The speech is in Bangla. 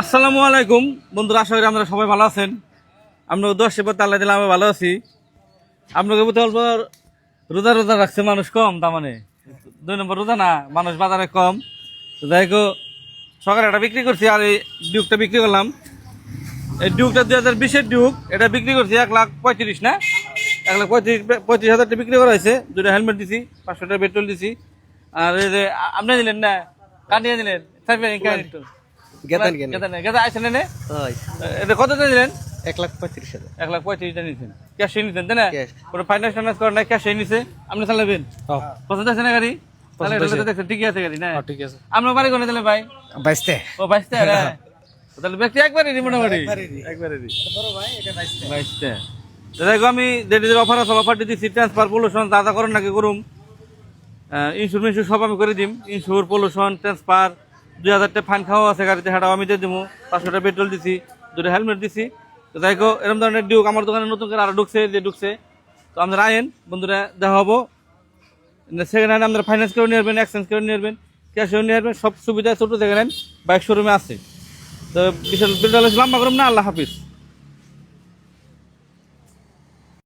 আসসালামু আলাইকুম বন্ধুরা, আশা করি আমরা সবাই ভালো আছেন। আমরা দশ এবার তাল্লা দিলে আমি ভালো আছি। আপনাকে বলতে অল্প রোজা রোজা রাখছে মানুষ কম, তার মানে 2 নম্বর রোজা না, মানুষ বাজারে কম। তো যাই হোক, সকালে একটা বিক্রি করছি আর এই ডিউকটা বিক্রি করলাম। এই ডিউকটা 2020-এর ডিউক, এটা বিক্রি করছি 1,35,000 না, 1,35,000 বিক্রি করা হয়েছে। 2টা হেলমেট দিছি, 500 টাকা পেট্রোল দিছি। আর এই যে আপনি দিলেন না, কাটিয়ে দিলেন একটু গেদা আইসেন এনে। এটা কত দিলেন? 1,35,000 1,35,000 নিচ্ছেন, ক্যাশে নিচ্ছেন তাই না? কোনো ফাইন্যান্স টাইন্যান্স করেন না, ক্যাশে নিচ্ছে। আপনি চালাবেন? পছন্দ আছে না গাড়ি? তাহলে এটা তো দেখছেন ঠিকই আছে গাড়ি না? ঠিক আছে। আপনার বাড়ি কোনে দিলেন ভাই? বাইশতে। ও 22টা, হ্যাঁ। তাহলে ব্যক্তি একবারই মোটামুটি একবারই বড় ভাই এটা বাইশতে। 22টা। দেখো আমি যে অফার আছে অফারটি দিচ্ছি। ট্রান্সফার পলিউশন যা যা করেন নাকি করুম, ইন্স্যুরেন্স সব আমি করে দিম। ইন্স্যুর, পলিউশন, ট্রান্সফার, 2,000 টাকা ফাইন খাওয়া আছে গাড়িতে, সেটাও আমি দিয়ে দেবো। 500 টাকা পেট্রোল দিছি, 2টা হেলমেট দিছি। তো যাই হোক, এরকম ধরনের ডিউক আমার দোকানে নতুন করে আরো ঢুকছে। তো আপনারা আয়েন বন্ধুরা, দেখা হবো। সেকেন্ড হ্যান্ড আপনারা ফাইন্যান্স করে নিয়ে আসবেন, এক্সচেঞ্জ করে নিয়ে আসবেন, ক্যাশে নিয়ে আসবেন, সব সুবিধা ছোট সেকেন্ড হ্যান্ড বাইক শোরুমে আছে। তো বিশাল লম্বা করুন না। আল্লাহ হাফিজ।